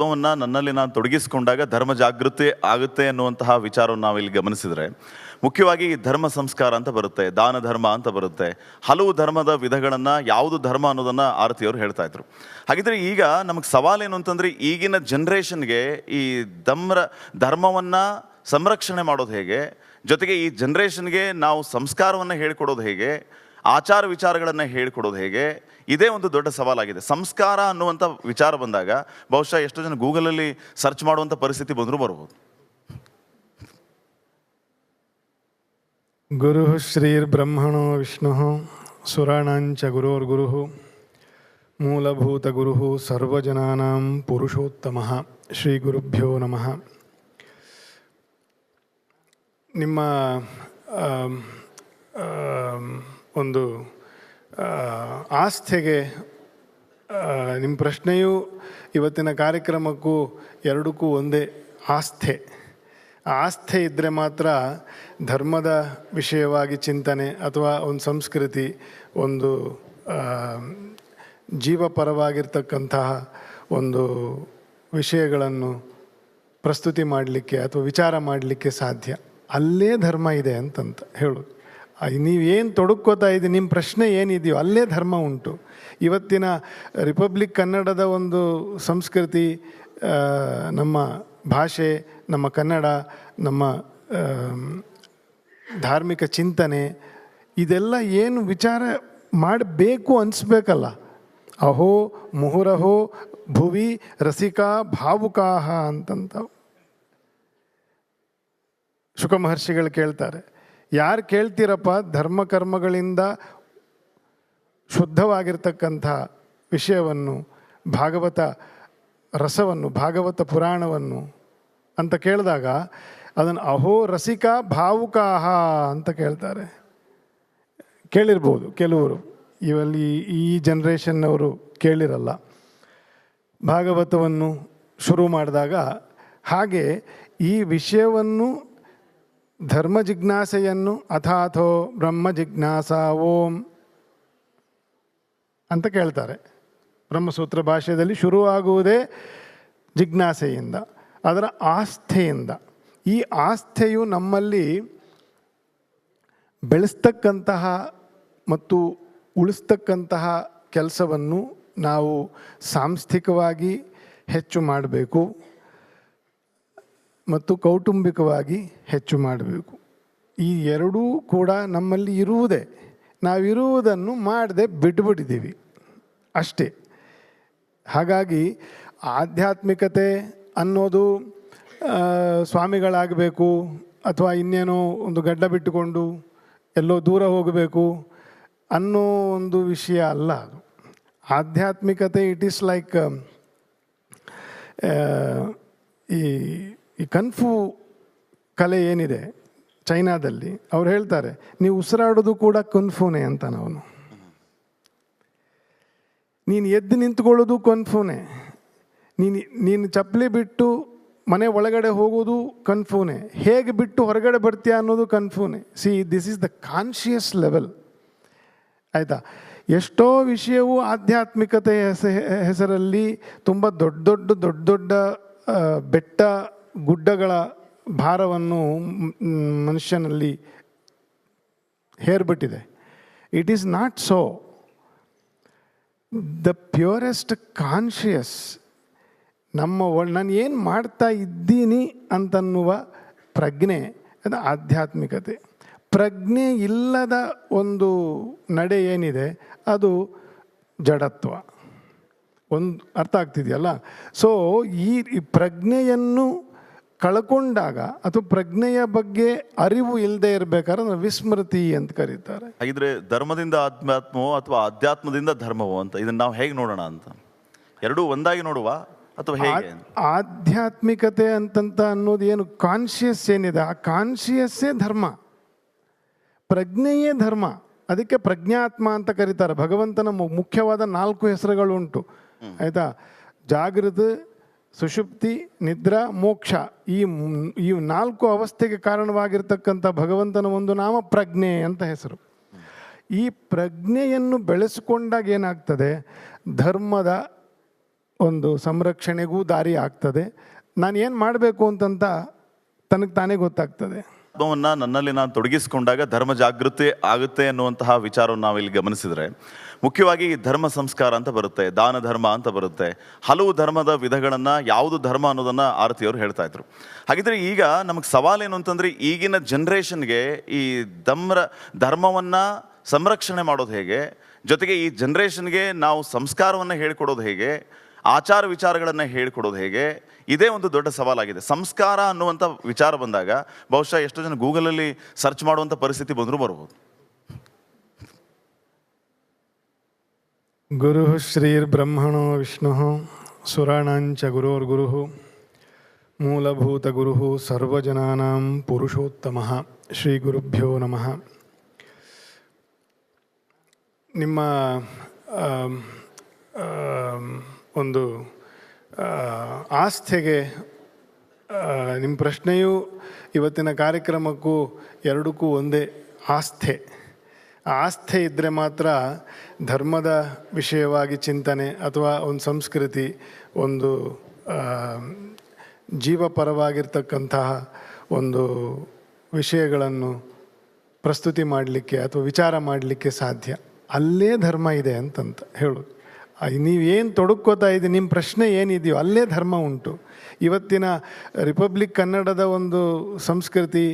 ಆತ್ಮವನ್ನು ನನ್ನಲ್ಲಿ ನಾನು ತೊಡಗಿಸಿಕೊಂಡಾಗ ಧರ್ಮ ಜಾಗೃತಿ ಆಗುತ್ತೆ ಅನ್ನುವಂತಹ ವಿಚಾರವನ್ನು ನಾವಿಲ್ಲಿ ಗಮನಿಸಿದರೆ, ಮುಖ್ಯವಾಗಿ ಧರ್ಮ ಸಂಸ್ಕಾರ ಅಂತ ಬರುತ್ತೆ, ದಾನ ಧರ್ಮ ಅಂತ ಬರುತ್ತೆ, ಹಲವು ಧರ್ಮದ ವಿಧಗಳನ್ನು ಯಾವುದು ಧರ್ಮ ಅನ್ನೋದನ್ನು ಆರತಿಯವರು ಹೇಳ್ತಾ ಇದ್ರು. ಹಾಗಿದ್ರೆ ಈಗ ನಮಗೆ ಸವಾಲೇನು ಅಂತಂದರೆ, ಈಗಿನ ಜನ್ರೇಷನ್ಗೆ ಈ ಧರ್ಮವನ್ನು ಸಂರಕ್ಷಣೆ ಮಾಡೋದು ಹೇಗೆ, ಜೊತೆಗೆ ಈ ಜನ್ರೇಷನ್ಗೆ ನಾವು ಸಂಸ್ಕಾರವನ್ನು ಹೇಳಿಕೊಡೋದು ಹೇಗೆ, ಆಚಾರ ವಿಚಾರಗಳನ್ನು ಹೇಳಿಕೊಡೋದು ಹೇಗೆ, ಇದೇ ಒಂದು ದೊಡ್ಡ ಸವಾಲಾಗಿದೆ. ಸಂಸ್ಕಾರ ಅನ್ನುವಂಥ ವಿಚಾರ ಬಂದಾಗ ಬಹುಶಃ ಎಷ್ಟೋ ಜನ ಗೂಗಲಲ್ಲಿ ಸರ್ಚ್ ಮಾಡುವಂಥ ಪರಿಸ್ಥಿತಿ ಬಂದರೂ ಬರ್ಬೋದು. ಗುರು ಶ್ರೀರ್ಬ್ರಹ್ಮಣೋ ವಿಷ್ಣು ಸುರಾಣಾಂಚ ಗುರೋರ್ಗುರು ಮೂಲಭೂತ ಗುರು ಸರ್ವಜನಾನಾಂ ಪುರುಷೋತ್ತಮ ಶ್ರೀ ಗುರುಭ್ಯೋ ನಮಃ. ನಿಮ್ಮ ಒಂದು ಆಸ್ಥೆಗೆ ನಿಮ್ಮ ಪ್ರಶ್ನೆಯು ಇವತ್ತಿನ ಕಾರ್ಯಕ್ರಮಕ್ಕೂ ಎರಡಕ್ಕೂ ಒಂದೇ, ಆಸ್ಥೆ. ಆಸ್ಥೆ ಇದ್ದರೆ ಮಾತ್ರ ಧರ್ಮದ ವಿಷಯವಾಗಿ ಚಿಂತನೆ ಅಥವಾ ಒಂದು ಸಂಸ್ಕೃತಿ, ಒಂದು ಜೀವಪರವಾಗಿರ್ತಕ್ಕಂತಹ ಒಂದು ವಿಷಯಗಳನ್ನು ಪ್ರಸ್ತುತಿ ಮಾಡಲಿಕ್ಕೆ ಅಥವಾ ವಿಚಾರ ಮಾಡಲಿಕ್ಕೆ ಸಾಧ್ಯ. ಅಲ್ಲೇ ಧರ್ಮ ಇದೆ ಅಂತಂತ ಹೇಳೋದು. ನೀವೇನು ತೊಡಕೋತಾ ಇದ್ದೀವಿ, ನಿಮ್ಮ ಪ್ರಶ್ನೆ ಏನಿದೆಯೋ ಅಲ್ಲೇ ಧರ್ಮ ಉಂಟು. ಇವತ್ತಿನ ರಿಪಬ್ಲಿಕ್ ಕನ್ನಡದ ಒಂದು ಸಂಸ್ಕೃತಿ, ನಮ್ಮ ಭಾಷೆ, ನಮ್ಮ ಕನ್ನಡ, ನಮ್ಮ ಧಾರ್ಮಿಕ ಚಿಂತನೆ, ಇದೆಲ್ಲ ಏನು ವಿಚಾರ ಮಾಡಬೇಕು ಅನಿಸ್ಬೇಕಲ್ಲ. ಅಹೋ ಮುಹುರಹೋ ಭುವಿ ರಸಿಕಾ ಭಾವುಕಾಹ ಅಂತಂತ ಶುಕ ಮಹರ್ಷಿಗಳು ಕೇಳ್ತಾರೆ. ಯಾರು ಕೇಳ್ತೀರಪ್ಪ ಧರ್ಮಕರ್ಮಗಳಿಂದ ಶುದ್ಧವಾಗಿರ್ತಕ್ಕಂಥ ವಿಷಯವನ್ನು, ಭಾಗವತ ರಸವನ್ನು, ಭಾಗವತ ಪುರಾಣವನ್ನು ಅಂತ ಕೇಳಿದಾಗ ಅದನ್ನು ಅಹೋ ರಸಿಕಾ ಭಾವುಕಾಹ ಅಂತ ಕೇಳ್ತಾರೆ. ಕೇಳಿರ್ಬೋದು ಕೆಲವರು, ಈ ಜನ್ರೇಷನ್ನವರು ಕೇಳಿರಲ್ಲ. ಭಾಗವತವನ್ನು ಶುರು ಮಾಡಿದಾಗ ಹಾಗೆ ಈ ವಿಷಯವನ್ನು, ಧರ್ಮ ಜಿಜ್ಞಾಸೆಯನ್ನು ಅಥಾಥೋ ಬ್ರಹ್ಮ ಜಿಜ್ಞಾಸ ಓಂ ಅಂತ ಕೇಳ್ತಾರೆ. ಬ್ರಹ್ಮಸೂತ್ರ ಭಾಷೆಯಲ್ಲಿ ಶುರುವಾಗುವುದೇ ಜಿಜ್ಞಾಸೆಯಿಂದ, ಅದರ ಆಸ್ಥೆಯಿಂದ. ಈ ಆಸ್ಥೆಯು ನಮ್ಮಲ್ಲಿ ಬೆಳೆಸ್ತಕ್ಕಂತಹ ಮತ್ತು ಉಳಿಸ್ತಕ್ಕಂತಹ ಕೆಲಸವನ್ನು ನಾವು ಸಾಂಸ್ಥಿಕವಾಗಿ ಹೆಚ್ಚು ಮಾಡಬೇಕು ಮತ್ತು ಕೌಟುಂಬಿಕವಾಗಿ ಹೆಚ್ಚು ಮಾಡಬೇಕು. ಈ ಎರಡೂ ಕೂಡ ನಮ್ಮಲ್ಲಿ ಇರುವುದೇ. ನಾವಿರುವುದನ್ನು ಮಾಡದೆ ಬಿಟ್ಟುಬಿಟ್ಟಿದ್ದೀವಿ ಅಷ್ಟೇ. ಹಾಗಾಗಿ ಆಧ್ಯಾತ್ಮಿಕತೆ ಅನ್ನೋದು ಸ್ವಾಮಿಗಳಾಗಬೇಕು ಅಥವಾ ಇನ್ನೇನೋ ಒಂದು ಗಡ್ಡ ಬಿಟ್ಟುಕೊಂಡು ಎಲ್ಲೋ ದೂರ ಹೋಗಬೇಕು ಅನ್ನೋ ಒಂದು ವಿಷಯ ಅಲ್ಲ ಅದು. ಆಧ್ಯಾತ್ಮಿಕತೆ ಇಟ್ ಈಸ್ ಲೈಕ್ ಈ ಕನ್ಫು ಕಲೆ ಏನಿದೆ ಚೈನಾದಲ್ಲಿ, ಅವ್ರು ಹೇಳ್ತಾರೆ ನೀವು ಉಸಿರಾಡೋದು ಕೂಡ ಕನ್ಫೂನೇ ಅಂತ. ನೀನು ಎದ್ದು ನಿಂತ್ಕೊಳ್ಳೋದು ಕನ್ಫೂನೇ, ನೀನು ಚಪ್ಪಲಿ ಬಿಟ್ಟು ಮನೆ ಒಳಗಡೆ ಹೋಗೋದು ಕನ್ಫೂನೇ, ಹೇಗೆ ಬಿಟ್ಟು ಹೊರಗಡೆ ಬರ್ತೀಯ ಅನ್ನೋದು ಕನ್ಫೂನೇ. See, this is the conscious level, ಆಯಿತಾ. ಎಷ್ಟೋ ವಿಷಯವು ಆಧ್ಯಾತ್ಮಿಕತೆ ಹೆಸರಲ್ಲಿ ತುಂಬ ದೊಡ್ಡ ಬೆಟ್ಟ ಗುಡ್ಡಗಳ ಭಾರವನ್ನು ಮನುಷ್ಯನಲ್ಲಿ ಹೇರ್ಬಿಟ್ಟಿದೆ. It is not so. The purest conscious, ನಾನು ಏನು ಮಾಡ್ತಾ ಇದ್ದೀನಿ ಅಂತನ್ನುವ ಪ್ರಜ್ಞೆ, ಅದು ಆಧ್ಯಾತ್ಮಿಕತೆ. ಪ್ರಜ್ಞೆ ಇಲ್ಲದ ಒಂದು ನಡೆ ಏನಿದೆ ಅದು ಜಡತ್ವ. ಒಂದು ಅರ್ಥ ಆಗ್ತಿದೆಯಲ್ಲ. ಸೊ ಈ ಪ್ರಜ್ಞೆಯನ್ನು ಕಳ್ಕೊಂಡಾಗ ಅಥವಾ ಪ್ರಜ್ಞೆಯ ಬಗ್ಗೆ ಅರಿವು ಇಲ್ಲದೆ ಇರಬೇಕಾದ್ರೆ ವಿಸ್ಮೃತಿ ಅಂತ ಕರೀತಾರೆ. ಹಾಗಿದ್ರೆ ಧರ್ಮದಿಂದ ಆಧ್ಯಾತ್ಮವೋ ಅಥವಾ ಆಧ್ಯಾತ್ಮದಿಂದ ಧರ್ಮವೋ ಅಂತ ಇದನ್ನು ನಾವು ಹೇಗೆ ನೋಡೋಣ ಅಂತ, ಎರಡೂ ಒಂದಾಗಿ ನೋಡುವ ಅಥವಾ ಹೇಗೆ? ಆಧ್ಯಾತ್ಮಿಕತೆ ಅಂತಂತ ಅನ್ನೋದು ಏನು ಕಾನ್ಷಿಯಸ್ ಏನಿದೆ, ಆ ಕಾನ್ಷಿಯಸ್ಸೇ ಧರ್ಮ, ಪ್ರಜ್ಞೆಯೇ ಧರ್ಮ. ಅದಕ್ಕೆ ಪ್ರಜ್ಞಾತ್ಮ ಅಂತ ಕರೀತಾರೆ. ಭಗವಂತನ ಮುಖ್ಯವಾದ 4 ಹೆಸರುಗಳು ಉಂಟು, ಆಯಿತಾ. ಜಾಗೃತ, ಸುಷುಪ್ತಿ, ನಿದ್ರಾ, ಮೋಕ್ಷ. ಈ 4 ಅವಸ್ಥೆಗೆ ಕಾರಣವಾಗಿರ್ತಕ್ಕಂಥ ಭಗವಂತನ ಒಂದು ನಾಮ ಪ್ರಜ್ಞೆ ಅಂತ ಹೆಸರು. ಈ ಪ್ರಜ್ಞೆಯನ್ನು ಬೆಳೆಸಿಕೊಂಡಾಗ ಏನಾಗ್ತದೆ, ಧರ್ಮದ ಒಂದು ಸಂರಕ್ಷಣೆಗೂ ದಾರಿ ಆಗ್ತದೆ. ನಾನು ಏನು ಮಾಡಬೇಕು ಅಂತಂತ ತನಗೆ ತಾನೇ ಗೊತ್ತಾಗ್ತದೆ. ಧರ್ಮವನ್ನ ನನ್ನಲ್ಲಿ ನಾನು ತೊಡಗಿಸಿಕೊಂಡಾಗ ಧರ್ಮ ಜಾಗೃತಿ ಆಗುತ್ತೆ ಅನ್ನುವಂತಹ ವಿಚಾರವನ್ನು ನಾವಿಲ್ಲಿ ಗಮನಿಸಿದ್ರೆ, ಮುಖ್ಯವಾಗಿ ಧರ್ಮ ಸಂಸ್ಕಾರ ಅಂತ ಬರುತ್ತೆ, ದಾನ ಧರ್ಮ ಅಂತ ಬರುತ್ತೆ, ಹಲವು ಧರ್ಮದ ವಿಧಗಳನ್ನ ಯಾವುದು ಧರ್ಮ ಅನ್ನೋದನ್ನ ಆರತಿಯವರು ಹೇಳ್ತಾ ಇದ್ರು. ಹಾಗಿದ್ರೆ ಈಗ ನಮಗೆ ಸವಾಲೇನು ಅಂತಂದ್ರೆ, ಈಗಿನ ಜನ್ರೇಷನ್ಗೆ ಈ ಧರ್ಮವನ್ನ ಸಂರಕ್ಷಣೆ ಮಾಡೋದು ಹೇಗೆ, ಜೊತೆಗೆ ಈ ಜನ್ರೇಷನ್ಗೆ ನಾವು ಸಂಸ್ಕಾರವನ್ನು ಹೇಳಿಕೊಡೋದು ಹೇಗೆ, ಆಚಾರ ವಿಚಾರಗಳನ್ನು ಹೇಳಿಕೊಡೋದು ಹೇಗೆ, ಇದೇ ಒಂದು ದೊಡ್ಡ ಸವಾಲಾಗಿದೆ. ಸಂಸ್ಕಾರ ಅನ್ನುವಂಥ ವಿಚಾರ ಬಂದಾಗ ಬಹುಶಃ ಎಷ್ಟೋ ಜನ ಗೂಗಲಲ್ಲಿ ಸರ್ಚ್ ಮಾಡುವಂಥ ಪರಿಸ್ಥಿತಿ ಬಂದರೂ ಬರ್ಬೋದು. ಗುರು ಶ್ರೀರ್ಬ್ರಹ್ಮಣೋ ವಿಷ್ಣು ಸುರಾಣಾಂಚ ಗುರೋರ್ಗುರು ಮೂಲಭೂತ ಗುರು ಸರ್ವಜನಾನಾಂ ಪುರುಷೋತ್ತಮ ಶ್ರೀ ಗುರುಭ್ಯೋ ನಮಃ. ನಿಮ್ಮ ಒಂದು ಆಸ್ಥೆಗೆ ನಿಮ್ಮ ಪ್ರಶ್ನೆಯು ಇವತ್ತಿನ ಕಾರ್ಯಕ್ರಮಕ್ಕೂ ಎರಡಕ್ಕೂ ಒಂದೇ, ಆಸ್ಥೆ. ಆಸ್ಥೆ ಇದ್ದರೆ ಮಾತ್ರ ಧರ್ಮದ ವಿಷಯವಾಗಿ ಚಿಂತನೆ ಅಥವಾ ಒಂದು ಸಂಸ್ಕೃತಿ, ಒಂದು ಜೀವಪರವಾಗಿರ್ತಕ್ಕಂತಹ ಒಂದು ವಿಷಯಗಳನ್ನು ಪ್ರಸ್ತುತಿ ಮಾಡಲಿಕ್ಕೆ ಅಥವಾ ವಿಚಾರ ಮಾಡಲಿಕ್ಕೆ ಸಾಧ್ಯ. ಅಲ್ಲೇ ಧರ್ಮ ಇದೆ ಅಂತಂತ ಹೇಳೋದು. ನೀವೇನು ತೊಡಕೋತಾ ಇದ್ದೀವಿ, ನಿಮ್ಮ ಪ್ರಶ್ನೆ ಏನಿದೆಯೋ ಅಲ್ಲೇ ಧರ್ಮ ಉಂಟು. ಇವತ್ತಿನ ರಿಪಬ್ಲಿಕ್ ಕನ್ನಡದ ಒಂದು ಸಂಸ್ಕೃತಿ,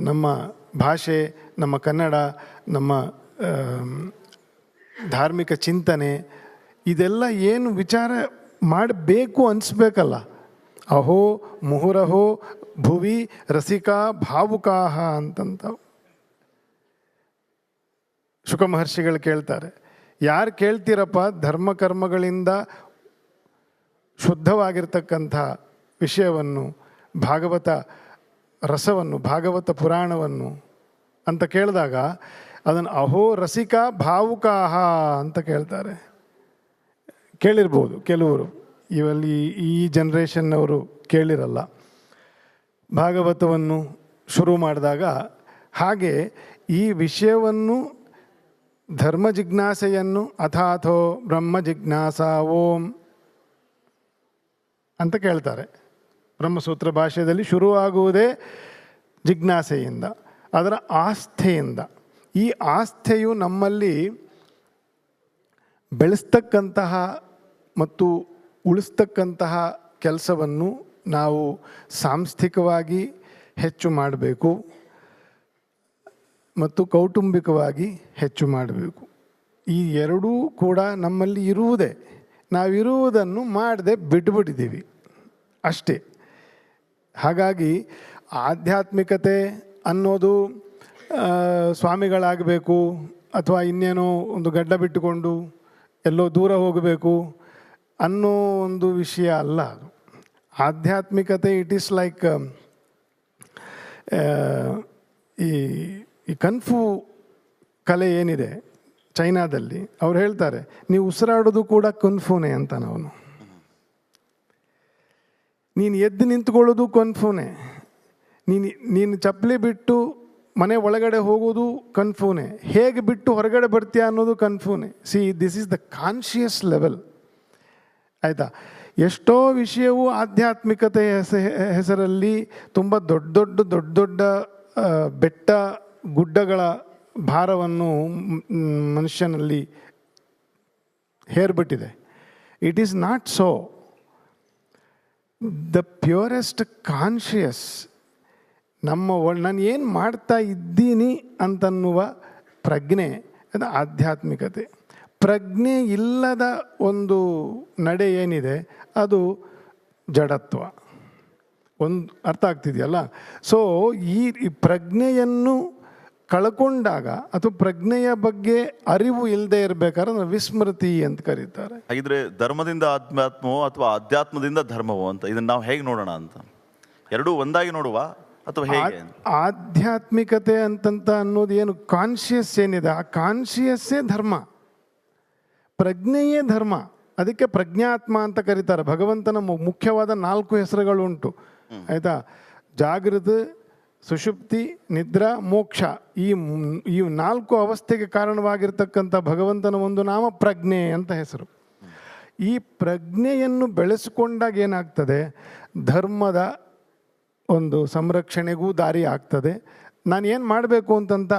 ನಮ್ಮ ಭಾಷೆ, ನಮ್ಮ ಕನ್ನಡ, ನಮ್ಮ ಧಾರ್ಮಿಕ ಚಿಂತನೆ, ಇದೆಲ್ಲ ಏನು ವಿಚಾರ ಮಾಡಬೇಕು ಅನಿಸ್ಬೇಕಲ್ಲ. ಅಹೋ ಮುಹುರಹೋ ಭುವಿ ರಸಿಕಾ ಭಾವುಕಾಹ ಅಂತಂತ ಶುಕ ಮಹರ್ಷಿಗಳು ಕೇಳ್ತಾರೆ. ಯಾರು ಕೇಳ್ತೀರಪ್ಪ ಧರ್ಮ ಕರ್ಮಗಳಿಂದ ಶುದ್ಧವಾಗಿರ್ತಕ್ಕಂಥ ವಿಷಯವನ್ನು, ಭಾಗವತ ರಸವನ್ನು, ಭಾಗವತ ಪುರಾಣವನ್ನು ಅಂತ ಕೇಳಿದಾಗ ಅದನ್ನು ಅಹೋ ರಸಿಕಾ ಭಾವುಕಾಹ ಅಂತ ಕೇಳ್ತಾರೆ. ಕೇಳಿರ್ಬೋದು ಕೆಲವರು, ಇವಲ್ಲಿ ಈ ಜನ್ರೇಷನ್ನವರು ಕೇಳಿರಲ್ಲ. ಭಾಗವತವನ್ನು ಶುರು ಮಾಡಿದಾಗ ಹಾಗೆ ಈ ವಿಷಯವನ್ನು, ಧರ್ಮ ಜಿಜ್ಞಾಸೆಯನ್ನು ಅಥಾಥೋ ಬ್ರಹ್ಮ ಜಿಜ್ಞಾಸ ಓಂ ಅಂತ ಕೇಳ್ತಾರೆ. ಬ್ರಹ್ಮಸೂತ್ರ ಭಾಷೆಯಲ್ಲಿ ಶುರುವಾಗುವುದೇ ಜಿಜ್ಞಾಸೆಯಿಂದ, ಅದರ ಆಸ್ಥೆಯಿಂದ. ಈ ಆಸ್ಥೆಯು ನಮ್ಮಲ್ಲಿ ಬೆಳೆಸ್ತಕ್ಕಂತಹ ಮತ್ತು ಉಳಿಸ್ತಕ್ಕಂತಹ ಕೆಲಸವನ್ನು ನಾವು ಸಾಂಸ್ಥಿಕವಾಗಿ ಹೆಚ್ಚು ಮಾಡಬೇಕು ಮತ್ತು ಕೌಟುಂಬಿಕವಾಗಿ ಹೆಚ್ಚು ಮಾಡಬೇಕು. ಈ ಎರಡೂ ಕೂಡ ನಮ್ಮಲ್ಲಿ ಇರುವುದೇ. ನಾವಿರುವುದನ್ನು ಮಾಡದೆ ಬಿಟ್ಟುಬಿಟ್ಟಿದ್ದೀವಿ ಅಷ್ಟೇ. ಹಾಗಾಗಿ ಆಧ್ಯಾತ್ಮಿಕತೆ ಅನ್ನೋದು ಸ್ವಾಮಿಗಳಾಗಬೇಕು ಅಥವಾ ಇನ್ನೇನೋ ಒಂದು ಗಡ್ಡ ಬಿಟ್ಟುಕೊಂಡು ಎಲ್ಲೋ ದೂರ ಹೋಗಬೇಕು ಅನ್ನೋ ಒಂದು ವಿಷಯ ಅಲ್ಲ ಅದು. ಆಧ್ಯಾತ್ಮಿಕತೆ ಇಟ್ ಈಸ್ ಲೈಕ್ ಈ ಕನ್ಫು ಕಲೆ ಏನಿದೆ ಚೈನಾದಲ್ಲಿ, ಅವ್ರು ಹೇಳ್ತಾರೆ ನೀವು ಉಸಿರಾಡೋದು ಕೂಡ ಕನ್ಫೂನೇ ಅಂತ. ಅವನು ನೀನು ಎದ್ದು ನಿಂತ್ಕೊಳ್ಳೋದು ಕನ್ಫೂನೇ, ನೀನು ಚಪ್ಪಲಿ ಬಿಟ್ಟು ಮನೆ ಒಳಗಡೆ ಹೋಗೋದು ಕನ್ಫೂನೇ, ಹೇಗೆ ಬಿಟ್ಟು ಹೊರಗಡೆ ಬರ್ತೀಯ ಅನ್ನೋದು ಕನ್ಫೂನೇ. See, this is the conscious level, ಆಯಿತಾ. ಎಷ್ಟೋ ವಿಷಯವು ಆಧ್ಯಾತ್ಮಿಕತೆ ಹೆಸರಲ್ಲಿ ತುಂಬ ದೊಡ್ಡ ದೊಡ್ಡ ಬೆಟ್ಟ ಗುಡ್ಡಗಳ ಭಾರವನ್ನು ಮನುಷ್ಯನಲ್ಲಿ ಹೇರ್ಬಿಟ್ಟಿದೆ. It is not so. The purest conscious, ನಾನು ಏನು ಮಾಡ್ತಾ ಇದ್ದೀನಿ ಅಂತನ್ನುವ ಪ್ರಜ್ಞೆ, ಅದು ಆಧ್ಯಾತ್ಮಿಕತೆ. ಪ್ರಜ್ಞೆ ಇಲ್ಲದ ಒಂದು ನಡೆ ಏನಿದೆ ಅದು ಜಡತ್ವ. ಒಂದು ಅರ್ಥ ಆಗ್ತಿದೆಯಲ್ಲ. ಸೊ ಈ ಪ್ರಜ್ಞೆಯನ್ನು ಕಳ್ಕೊಂಡಾಗ ಅಥವಾ ಪ್ರಜ್ಞೆಯ ಬಗ್ಗೆ ಅರಿವು ಇಲ್ಲದೆ ಇರಬೇಕಾದ್ರೆ ವಿಸ್ಮೃತಿ ಅಂತ ಕರೀತಾರೆ. ಹಾಗಿದ್ರೆ ಧರ್ಮದಿಂದ ಆಧ್ಯಾತ್ಮವೋ ಅಥವಾ ಆಧ್ಯಾತ್ಮದಿಂದ ಧರ್ಮವೋ ಅಂತ ಇದನ್ನ ನಾವು ಹೇಗೆ ನೋಡೋಣ ಅಂತ, ಎರಡೂ ಒಂದಾಗಿ ನೋಡುವ ಅಥವಾ ಹೇಗೆ? ಆಧ್ಯಾತ್ಮಿಕತೆ ಅಂತಂತ ಅನ್ನೋದು ಏನು ಕಾನ್ಷಿಯಸ್ ಏನಿದೆ, ಆ ಕಾನ್ಷಿಯಸ್ಸೇ ಧರ್ಮ, ಪ್ರಜ್ಞೆಯೇ ಧರ್ಮ. ಅದಕ್ಕೆ ಪ್ರಜ್ಞಾತ್ಮ ಅಂತ ಕರೀತಾರೆ. ಭಗವಂತನ ಮುಖ್ಯವಾದ 4 ಹೆಸರುಗಳು ಉಂಟು, ಆಯಿತಾ. ಜಾಗೃತ, ಸುಷುಪ್ತಿ, ನಿದ್ರಾ, ಮೋಕ್ಷ. ಈ 4 ಅವಸ್ಥೆಗೆ ಕಾರಣವಾಗಿರ್ತಕ್ಕಂಥ ಭಗವಂತನ ಒಂದು ನಾಮ ಪ್ರಜ್ಞೆ ಅಂತ ಹೆಸರು. ಈ ಪ್ರಜ್ಞೆಯನ್ನು ಬೆಳೆಸಿಕೊಂಡಾಗ ಏನಾಗ್ತದೆ, ಧರ್ಮದ ಒಂದು ಸಂರಕ್ಷಣೆಗೂ ದಾರಿ ಆಗ್ತದೆ. ನಾನು ಏನು ಮಾಡಬೇಕು ಅಂತಂತ